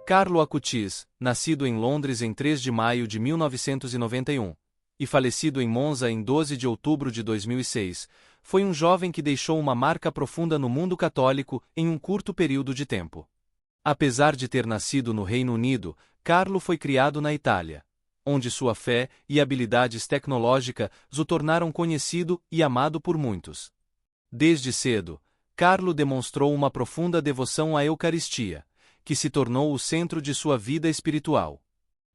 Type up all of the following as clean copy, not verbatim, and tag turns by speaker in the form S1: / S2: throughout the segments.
S1: Carlo Acutis, nascido em Londres em 3 de maio de 1991, e falecido em Monza em 12 de outubro de 2006, foi um jovem que deixou uma marca profunda no mundo católico em um curto período de tempo. Apesar de ter nascido no Reino Unido, Carlo foi criado na Itália, onde sua fé e habilidades tecnológicas o tornaram conhecido e amado por muitos. Desde cedo, Carlo demonstrou uma profunda devoção à Eucaristia, que se tornou o centro de sua vida espiritual.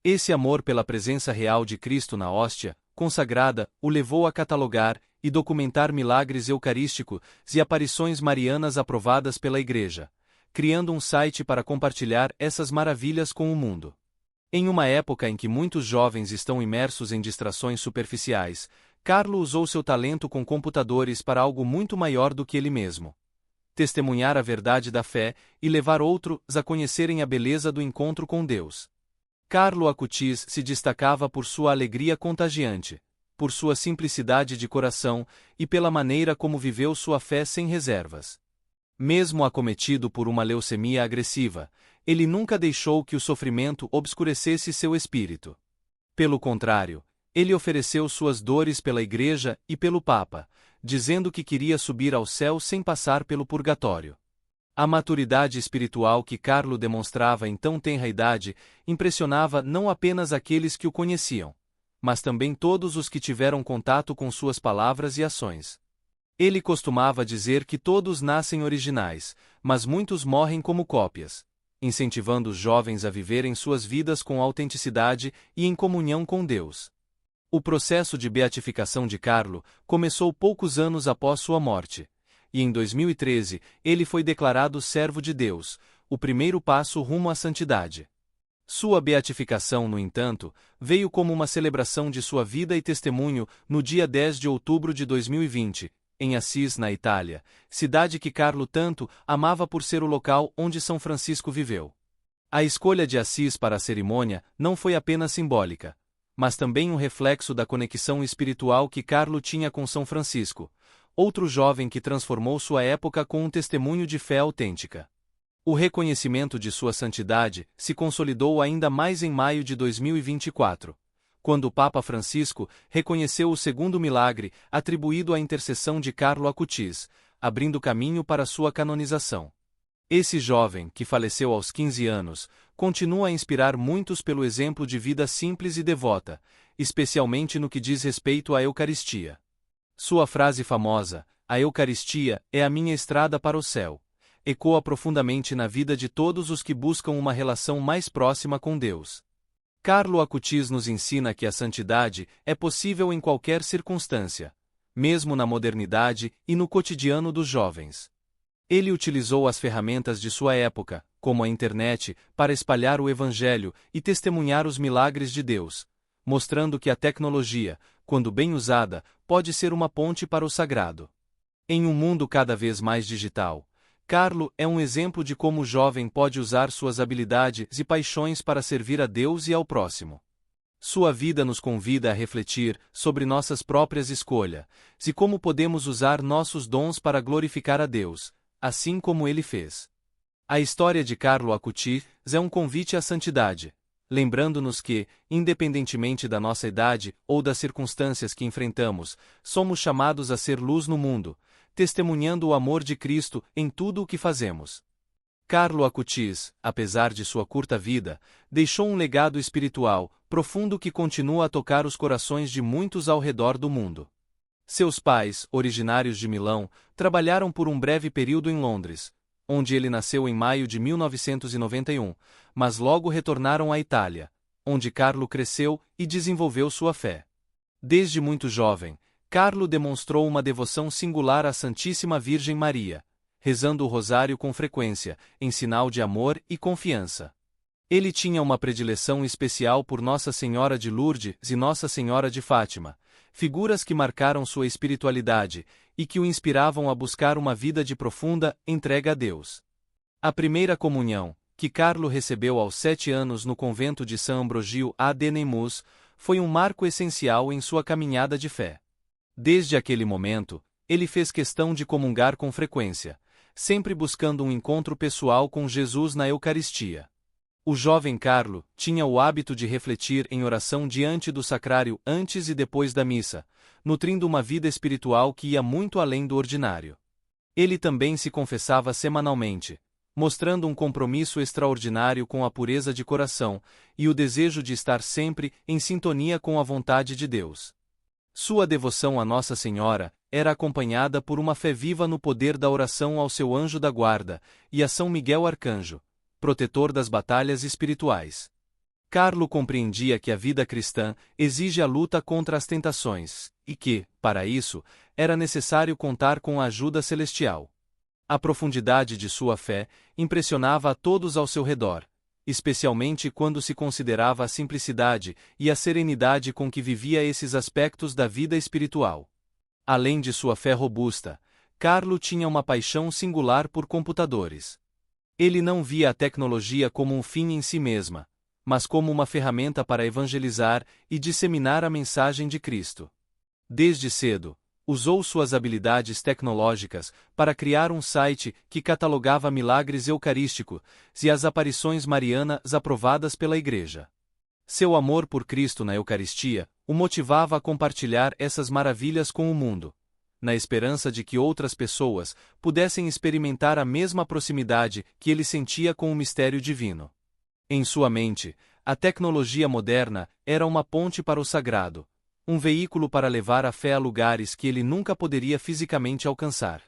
S1: Esse amor pela presença real de Cristo na hóstia consagrada o levou a catalogar e documentar milagres eucarísticos e aparições marianas aprovadas pela Igreja, criando um site para compartilhar essas maravilhas com o mundo. Em uma época em que muitos jovens estão imersos em distrações superficiais, Carlo usou seu talento com computadores para algo muito maior do que ele mesmo: testemunhar a verdade da fé e levar outros a conhecerem a beleza do encontro com Deus. Carlo Acutis se destacava por sua alegria contagiante, por sua simplicidade de coração e pela maneira como viveu sua fé sem reservas. Mesmo acometido por uma leucemia agressiva, ele nunca deixou que o sofrimento obscurecesse seu espírito. Pelo contrário, ele ofereceu suas dores pela Igreja e pelo Papa, dizendo que queria subir ao céu sem passar pelo purgatório. A maturidade espiritual que Carlo demonstrava em tão tenra idade impressionava não apenas aqueles que o conheciam, mas também todos os que tiveram contato com suas palavras e ações. Ele costumava dizer que todos nascem originais, mas muitos morrem como cópias, incentivando os jovens a viverem suas vidas com autenticidade e em comunhão com Deus. O processo de beatificação de Carlo começou poucos anos após sua morte, e em 2013 ele foi declarado servo de Deus, o primeiro passo rumo à santidade. Sua beatificação, no entanto, veio como uma celebração de sua vida e testemunho no dia 10 de outubro de 2020, em Assis, na Itália, cidade que Carlo tanto amava por ser o local onde São Francisco viveu. A escolha de Assis para a cerimônia não foi apenas simbólica, mas também um reflexo da conexão espiritual que Carlo tinha com São Francisco, outro jovem que transformou sua época com um testemunho de fé autêntica. O reconhecimento de sua santidade se consolidou ainda mais em maio de 2024, quando o Papa Francisco reconheceu o segundo milagre atribuído à intercessão de Carlo Acutis, abrindo caminho para sua canonização. Esse jovem, que faleceu aos 15 anos, continua a inspirar muitos pelo exemplo de vida simples e devota, especialmente no que diz respeito à Eucaristia. Sua frase famosa, "A Eucaristia é a minha estrada para o céu", ecoa profundamente na vida de todos os que buscam uma relação mais próxima com Deus. Carlo Acutis nos ensina que a santidade é possível em qualquer circunstância, mesmo na modernidade e no cotidiano dos jovens. Ele utilizou as ferramentas de sua época, como a internet, para espalhar o Evangelho e testemunhar os milagres de Deus, mostrando que a tecnologia, quando bem usada, pode ser uma ponte para o sagrado. Em um mundo cada vez mais digital, Carlo é um exemplo de como o jovem pode usar suas habilidades e paixões para servir a Deus e ao próximo. Sua vida nos convida a refletir sobre nossas próprias escolhas e como podemos usar nossos dons para glorificar a Deus, assim como ele fez. A história de Carlo Acutis é um convite à santidade, lembrando-nos que, independentemente da nossa idade ou das circunstâncias que enfrentamos, somos chamados a ser luz no mundo, testemunhando o amor de Cristo em tudo o que fazemos. Carlo Acutis, apesar de sua curta vida, deixou um legado espiritual profundo que continua a tocar os corações de muitos ao redor do mundo. Seus pais, originários de Milão, trabalharam por um breve período em Londres, onde ele nasceu em maio de 1991, mas logo retornaram à Itália, onde Carlo cresceu e desenvolveu sua fé. Desde muito jovem, Carlo demonstrou uma devoção singular à Santíssima Virgem Maria, rezando o rosário com frequência, em sinal de amor e confiança. Ele tinha uma predileção especial por Nossa Senhora de Lourdes e Nossa Senhora de Fátima, figuras que marcaram sua espiritualidade e que o inspiravam a buscar uma vida de profunda entrega a Deus. A primeira comunhão, que Carlo recebeu aos 7 anos no convento de San Ambrogio ad Nemours, foi um marco essencial em sua caminhada de fé. Desde aquele momento, ele fez questão de comungar com frequência, sempre buscando um encontro pessoal com Jesus na Eucaristia. O jovem Carlo tinha o hábito de refletir em oração diante do sacrário antes e depois da missa, nutrindo uma vida espiritual que ia muito além do ordinário. Ele também se confessava semanalmente, mostrando um compromisso extraordinário com a pureza de coração e o desejo de estar sempre em sintonia com a vontade de Deus. Sua devoção a Nossa Senhora era acompanhada por uma fé viva no poder da oração ao seu anjo da guarda e a São Miguel Arcanjo, protetor das batalhas espirituais. Carlo compreendia que a vida cristã exige a luta contra as tentações, e que, para isso, era necessário contar com a ajuda celestial. A profundidade de sua fé impressionava a todos ao seu redor, especialmente quando se considerava a simplicidade e a serenidade com que vivia esses aspectos da vida espiritual. Além de sua fé robusta, Carlo tinha uma paixão singular por computadores. Ele não via a tecnologia como um fim em si mesma, mas como uma ferramenta para evangelizar e disseminar a mensagem de Cristo. Desde cedo, usou suas habilidades tecnológicas para criar um site que catalogava milagres eucarísticos e as aparições marianas aprovadas pela Igreja. Seu amor por Cristo na Eucaristia o motivava a compartilhar essas maravilhas com o mundo, na esperança de que outras pessoas pudessem experimentar a mesma proximidade que ele sentia com o mistério divino. Em sua mente, a tecnologia moderna era uma ponte para o sagrado, um veículo para levar a fé a lugares que ele nunca poderia fisicamente alcançar.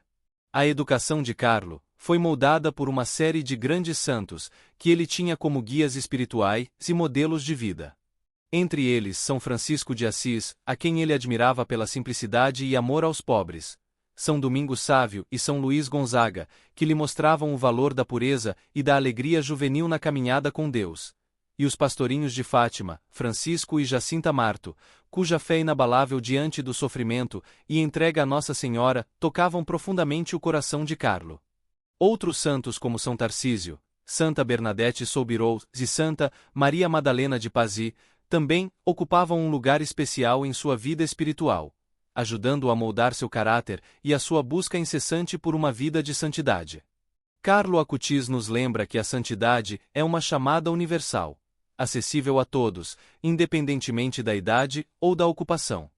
S1: A educação de Carlo foi moldada por uma série de grandes santos que ele tinha como guias espirituais e modelos de vida. Entre eles São Francisco de Assis, a quem ele admirava pela simplicidade e amor aos pobres, São Domingos Sávio e São Luís Gonzaga, que lhe mostravam o valor da pureza e da alegria juvenil na caminhada com Deus, e os pastorinhos de Fátima, Francisco e Jacinta Marto, cuja fé inabalável diante do sofrimento e entrega a Nossa Senhora tocavam profundamente o coração de Carlo. Outros santos como São Tarcísio, Santa Bernadette Soubirous e Santa Maria Madalena de Pazzi também ocupavam um lugar especial em sua vida espiritual, ajudando-o a moldar seu caráter e a sua busca incessante por uma vida de santidade. Carlo Acutis nos lembra que a santidade é uma chamada universal, acessível a todos, independentemente da idade ou da ocupação.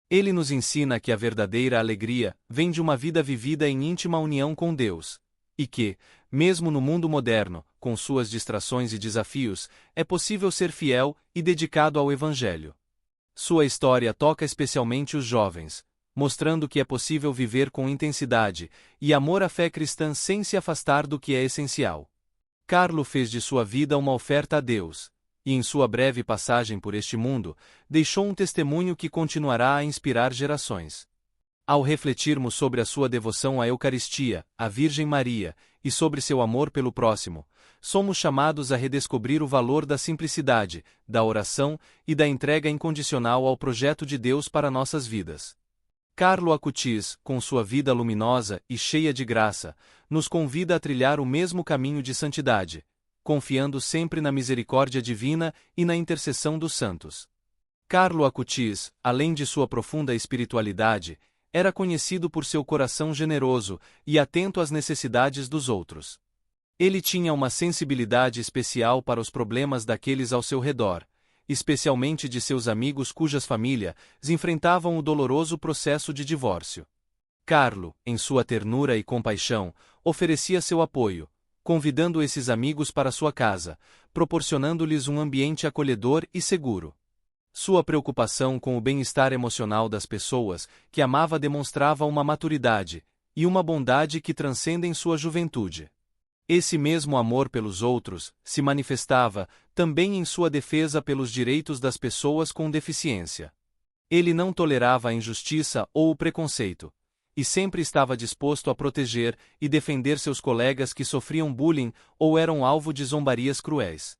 S1: Ele nos ensina que a verdadeira alegria vem de uma vida vivida em íntima união com Deus, e que, mesmo no mundo moderno, com suas distrações e desafios, é possível ser fiel e dedicado ao Evangelho. Sua história toca especialmente os jovens, mostrando que é possível viver com intensidade e amor a fé cristã sem se afastar do que é essencial. Carlo fez de sua vida uma oferta a Deus, e em sua breve passagem por este mundo, deixou um testemunho que continuará a inspirar gerações. Ao refletirmos sobre a sua devoção à Eucaristia, à Virgem Maria, e sobre seu amor pelo próximo, somos chamados a redescobrir o valor da simplicidade, da oração e da entrega incondicional ao projeto de Deus para nossas vidas. Carlo Acutis, com sua vida luminosa e cheia de graça, nos convida a trilhar o mesmo caminho de santidade, confiando sempre na misericórdia divina e na intercessão dos santos. Carlo Acutis, além de sua profunda espiritualidade, era conhecido por seu coração generoso e atento às necessidades dos outros. Ele tinha uma sensibilidade especial para os problemas daqueles ao seu redor, especialmente de seus amigos cujas famílias enfrentavam o doloroso processo de divórcio. Carlo, em sua ternura e compaixão, oferecia seu apoio, convidando esses amigos para sua casa, proporcionando-lhes um ambiente acolhedor e seguro. Sua preocupação com o bem-estar emocional das pessoas que amava demonstrava uma maturidade e uma bondade que transcendem sua juventude. Esse mesmo amor pelos outros se manifestava também em sua defesa pelos direitos das pessoas com deficiência. Ele não tolerava a injustiça ou o preconceito, e sempre estava disposto a proteger e defender seus colegas que sofriam bullying ou eram alvo de zombarias cruéis.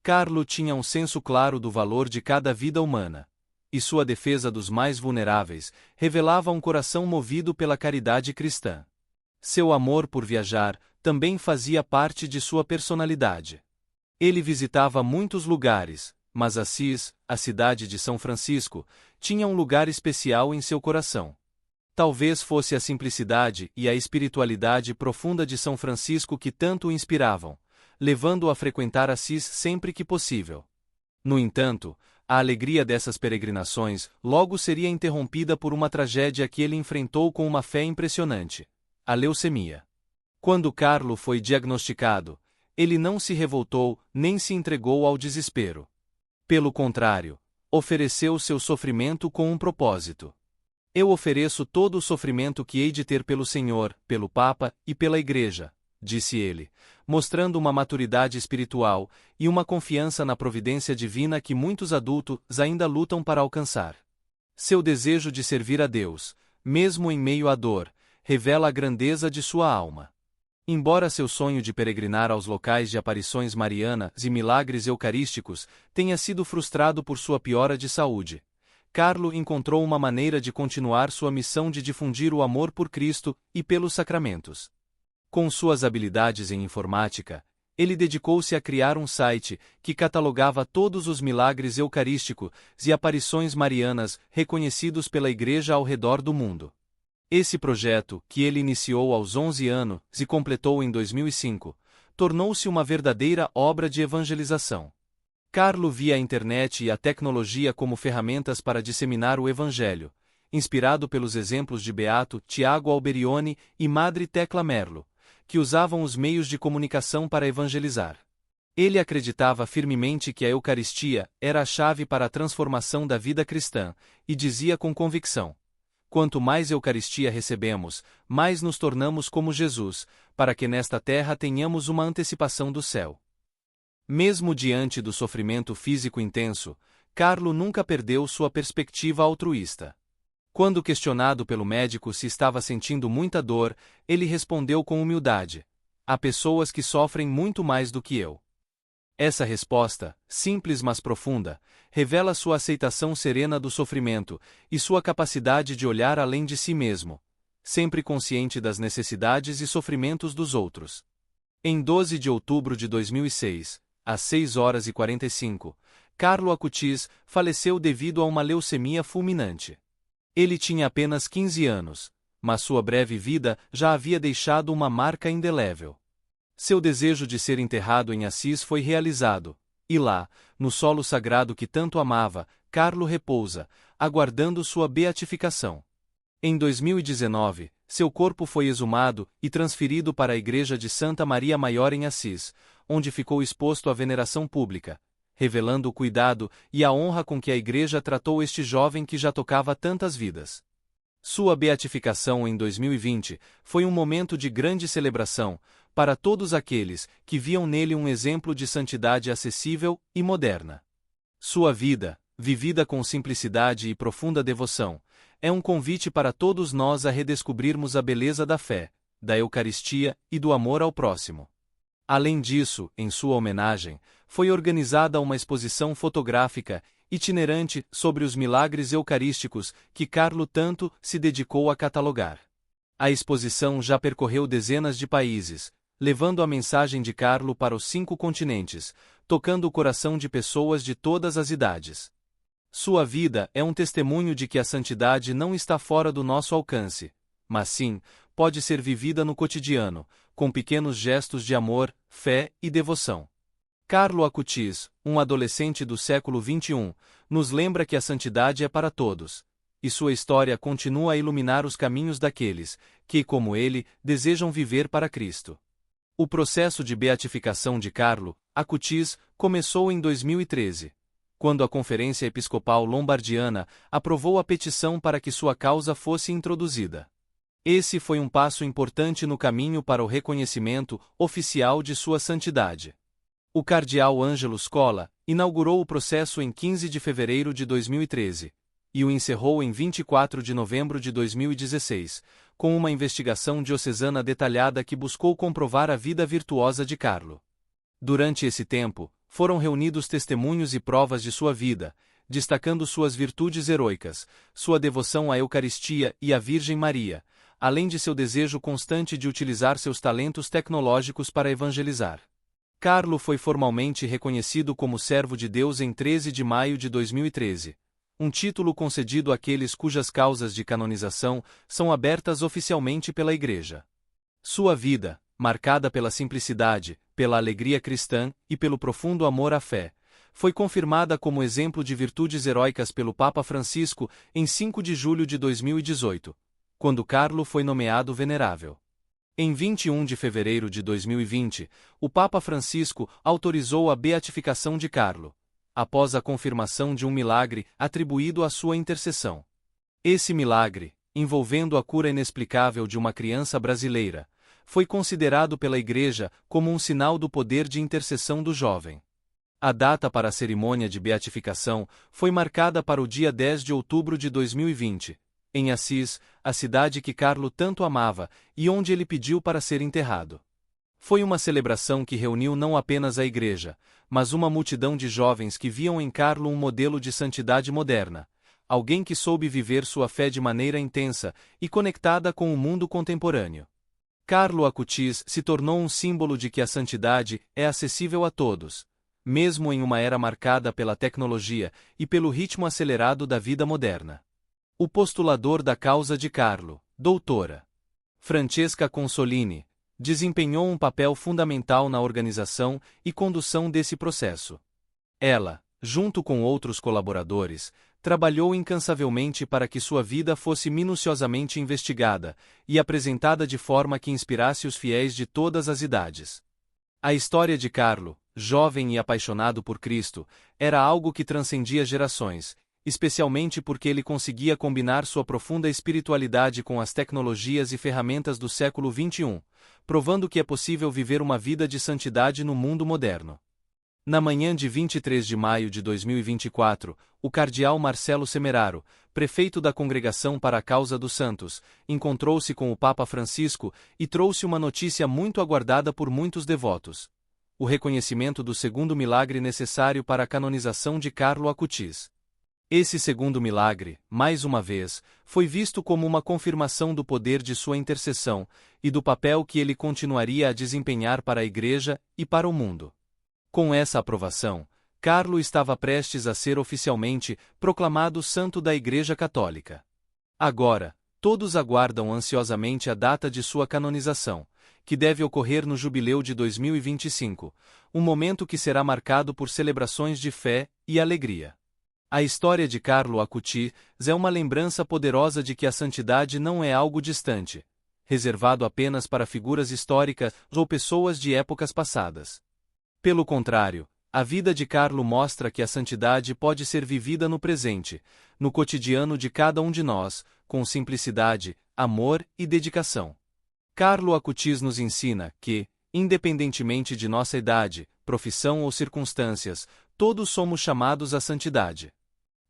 S1: Carlo tinha um senso claro do valor de cada vida humana, e sua defesa dos mais vulneráveis revelava um coração movido pela caridade cristã. Seu amor por viajar também fazia parte de sua personalidade. Ele visitava muitos lugares, mas Assis, a cidade de São Francisco, tinha um lugar especial em seu coração. Talvez fosse a simplicidade e a espiritualidade profunda de São Francisco que tanto o inspiravam, levando-o a frequentar Assis sempre que possível. No entanto, a alegria dessas peregrinações logo seria interrompida por uma tragédia que ele enfrentou com uma fé impressionante: a leucemia. Quando Carlo foi diagnosticado, ele não se revoltou nem se entregou ao desespero. Pelo contrário, ofereceu seu sofrimento com um propósito. Eu ofereço todo o sofrimento que hei de ter pelo Senhor, pelo Papa e pela Igreja, disse ele, mostrando uma maturidade espiritual e uma confiança na providência divina que muitos adultos ainda lutam para alcançar. Seu desejo de servir a Deus, mesmo em meio à dor, revela a grandeza de sua alma. Embora seu sonho de peregrinar aos locais de aparições marianas e milagres eucarísticos tenha sido frustrado por sua piora de saúde, Carlo encontrou uma maneira de continuar sua missão de difundir o amor por Cristo e pelos sacramentos. Com suas habilidades em informática, ele dedicou-se a criar um site que catalogava todos os milagres eucarísticos e aparições marianas reconhecidos pela Igreja ao redor do mundo. Esse projeto, que ele iniciou aos 11 anos e completou em 2005, tornou-se uma verdadeira obra de evangelização. Carlo via a internet e a tecnologia como ferramentas para disseminar o Evangelho, inspirado pelos exemplos de Beato Tiago Alberione e Madre Tecla Merlo, que usavam os meios de comunicação para evangelizar. Ele acreditava firmemente que a Eucaristia era a chave para a transformação da vida cristã, e dizia com convicção: quanto mais Eucaristia recebemos, mais nos tornamos como Jesus, para que nesta terra tenhamos uma antecipação do céu. Mesmo diante do sofrimento físico intenso, Carlo nunca perdeu sua perspectiva altruísta. Quando questionado pelo médico se estava sentindo muita dor, ele respondeu com humildade: há pessoas que sofrem muito mais do que eu. Essa resposta, simples mas profunda, revela sua aceitação serena do sofrimento e sua capacidade de olhar além de si mesmo, sempre consciente das necessidades e sofrimentos dos outros. Em 12 de outubro de 2006, às 6h45, Carlo Acutis faleceu devido a uma leucemia fulminante. Ele tinha apenas 15 anos, mas sua breve vida já havia deixado uma marca indelével. Seu desejo de ser enterrado em Assis foi realizado, e lá, no solo sagrado que tanto amava, Carlo repousa, aguardando sua beatificação. Em 2019, seu corpo foi exumado e transferido para a Igreja de Santa Maria Maior em Assis, onde ficou exposto à veneração pública, revelando o cuidado e a honra com que a Igreja tratou este jovem que já tocava tantas vidas. Sua beatificação em 2020 foi um momento de grande celebração para todos aqueles que viam nele um exemplo de santidade acessível e moderna. Sua vida, vivida com simplicidade e profunda devoção, é um convite para todos nós a redescobrirmos a beleza da fé, da Eucaristia e do amor ao próximo. Além disso, em sua homenagem, foi organizada uma exposição fotográfica itinerante sobre os milagres eucarísticos que Carlo tanto se dedicou a catalogar. A exposição já percorreu dezenas de países, levando a mensagem de Carlo para os 5 continentes, tocando o coração de pessoas de todas as idades. Sua vida é um testemunho de que a santidade não está fora do nosso alcance, mas sim, pode ser vivida no cotidiano, com pequenos gestos de amor, fé e devoção. Carlo Acutis, um adolescente do século XXI, nos lembra que a santidade é para todos, e sua história continua a iluminar os caminhos daqueles que, como ele, desejam viver para Cristo. O processo de beatificação de Carlo Acutis começou em 2013, quando a Conferência Episcopal Lombardiana aprovou a petição para que sua causa fosse introduzida. Esse foi um passo importante no caminho para o reconhecimento oficial de sua santidade. O cardeal Ângelo Scola inaugurou o processo em 15 de fevereiro de 2013 e o encerrou em 24 de novembro de 2016, com uma investigação diocesana detalhada que buscou comprovar a vida virtuosa de Carlo. Durante esse tempo, foram reunidos testemunhos e provas de sua vida, destacando suas virtudes heroicas, sua devoção à Eucaristia e à Virgem Maria, além de seu desejo constante de utilizar seus talentos tecnológicos para evangelizar. Carlo foi formalmente reconhecido como servo de Deus em 13 de maio de 2013, um título concedido àqueles cujas causas de canonização são abertas oficialmente pela Igreja. Sua vida, marcada pela simplicidade, pela alegria cristã e pelo profundo amor à fé, foi confirmada como exemplo de virtudes heróicas pelo Papa Francisco em 5 de julho de 2018, quando Carlo foi nomeado venerável. Em 21 de fevereiro de 2020, o Papa Francisco autorizou a beatificação de Carlo, após a confirmação de um milagre atribuído à sua intercessão. Esse milagre, envolvendo a cura inexplicável de uma criança brasileira, foi considerado pela Igreja como um sinal do poder de intercessão do jovem. A data para a cerimônia de beatificação foi marcada para o dia 10 de outubro de 2020, em Assis, a cidade que Carlo tanto amava e onde ele pediu para ser enterrado. Foi uma celebração que reuniu não apenas a Igreja, mas uma multidão de jovens que viam em Carlo um modelo de santidade moderna, alguém que soube viver sua fé de maneira intensa e conectada com o mundo contemporâneo. Carlo Acutis se tornou um símbolo de que a santidade é acessível a todos, mesmo em uma era marcada pela tecnologia e pelo ritmo acelerado da vida moderna. O postulador da causa de Carlo, doutora Francesca Consolini, desempenhou um papel fundamental na organização e condução desse processo. Ela, junto com outros colaboradores, trabalhou incansavelmente para que sua vida fosse minuciosamente investigada e apresentada de forma que inspirasse os fiéis de todas as idades. A história de Carlo, jovem e apaixonado por Cristo, era algo que transcendia gerações, especialmente porque ele conseguia combinar sua profunda espiritualidade com as tecnologias e ferramentas do século XXI, provando que é possível viver uma vida de santidade no mundo moderno. Na manhã de 23 de maio de 2024, o cardeal Marcelo Semeraro, prefeito da Congregação para a Causa dos Santos, encontrou-se com o Papa Francisco e trouxe uma notícia muito aguardada por muitos devotos: o reconhecimento do segundo milagre necessário para a canonização de Carlo Acutis. Esse segundo milagre, mais uma vez, foi visto como uma confirmação do poder de sua intercessão e do papel que ele continuaria a desempenhar para a Igreja e para o mundo. Com essa aprovação, Carlo estava prestes a ser oficialmente proclamado santo da Igreja Católica. Agora, todos aguardam ansiosamente a data de sua canonização, que deve ocorrer no Jubileu de 2025, um momento que será marcado por celebrações de fé e alegria. A história de Carlo Acutis é uma lembrança poderosa de que a santidade não é algo distante, reservado apenas para figuras históricas ou pessoas de épocas passadas. Pelo contrário, a vida de Carlo mostra que a santidade pode ser vivida no presente, no cotidiano de cada um de nós, com simplicidade, amor e dedicação. Carlo Acutis nos ensina que, independentemente de nossa idade, profissão ou circunstâncias, todos somos chamados à santidade.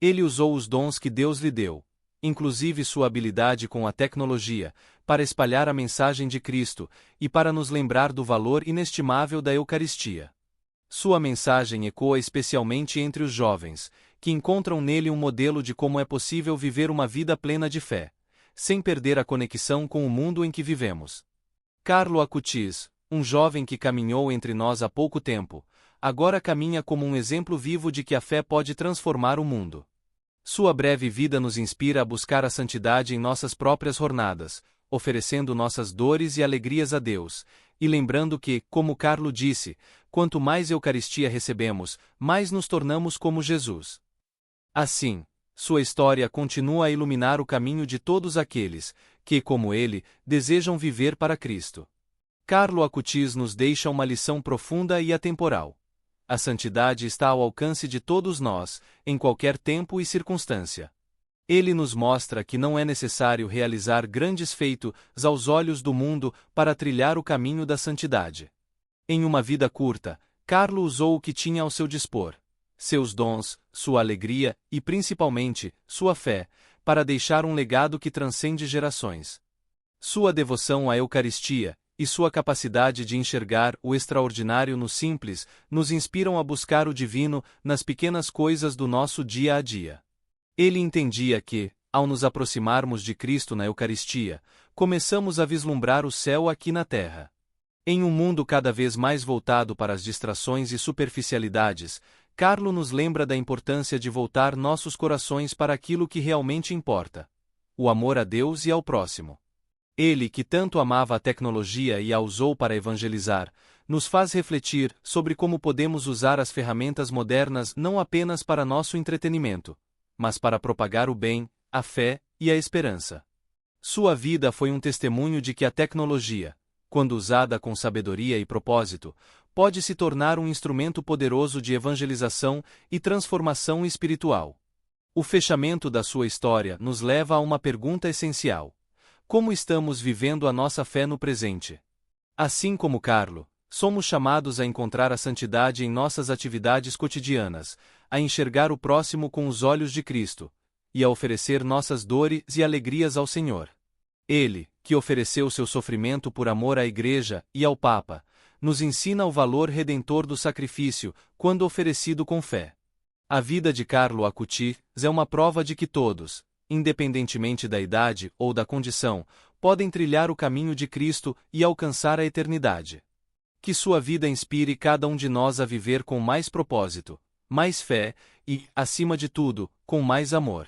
S1: Ele usou os dons que Deus lhe deu, inclusive sua habilidade com a tecnologia, para espalhar a mensagem de Cristo e para nos lembrar do valor inestimável da Eucaristia. Sua mensagem ecoa especialmente entre os jovens, que encontram nele um modelo de como é possível viver uma vida plena de fé, sem perder a conexão com o mundo em que vivemos. Carlo Acutis, um jovem que caminhou entre nós há pouco tempo, agora caminha como um exemplo vivo de que a fé pode transformar o mundo. Sua breve vida nos inspira a buscar a santidade em nossas próprias jornadas, oferecendo nossas dores e alegrias a Deus, e lembrando que, como Carlo disse, quanto mais Eucaristia recebemos, mais nos tornamos como Jesus. Assim, sua história continua a iluminar o caminho de todos aqueles que, como ele, desejam viver para Cristo. Carlo Acutis nos deixa uma lição profunda e atemporal. A santidade está ao alcance de todos nós, em qualquer tempo e circunstância. Ele nos mostra que não é necessário realizar grandes feitos aos olhos do mundo para trilhar o caminho da santidade. Em uma vida curta, Carlo usou o que tinha ao seu dispor, seus dons, sua alegria e, principalmente, sua fé, para deixar um legado que transcende gerações. Sua devoção à Eucaristia e sua capacidade de enxergar o extraordinário no simples nos inspiram a buscar o divino nas pequenas coisas do nosso dia a dia. Ele entendia que, ao nos aproximarmos de Cristo na Eucaristia, começamos a vislumbrar o céu aqui na terra. Em um mundo cada vez mais voltado para as distrações e superficialidades, Carlo nos lembra da importância de voltar nossos corações para aquilo que realmente importa: o amor a Deus e ao próximo. Ele, que tanto amava a tecnologia e a usou para evangelizar, nos faz refletir sobre como podemos usar as ferramentas modernas não apenas para nosso entretenimento, mas para propagar o bem, a fé e a esperança. Sua vida foi um testemunho de que a tecnologia, quando usada com sabedoria e propósito, pode se tornar um instrumento poderoso de evangelização e transformação espiritual. O fechamento da sua história nos leva a uma pergunta essencial: como estamos vivendo a nossa fé no presente? Assim como Carlo, somos chamados a encontrar a santidade em nossas atividades cotidianas, a enxergar o próximo com os olhos de Cristo, e a oferecer nossas dores e alegrias ao Senhor. Ele, que ofereceu seu sofrimento por amor à Igreja e ao Papa, nos ensina o valor redentor do sacrifício, quando oferecido com fé. A vida de Carlo Acutis é uma prova de que todos, independentemente da idade ou da condição, podem trilhar o caminho de Cristo e alcançar a eternidade. Que sua vida inspire cada um de nós a viver com mais propósito, mais fé e, acima de tudo, com mais amor.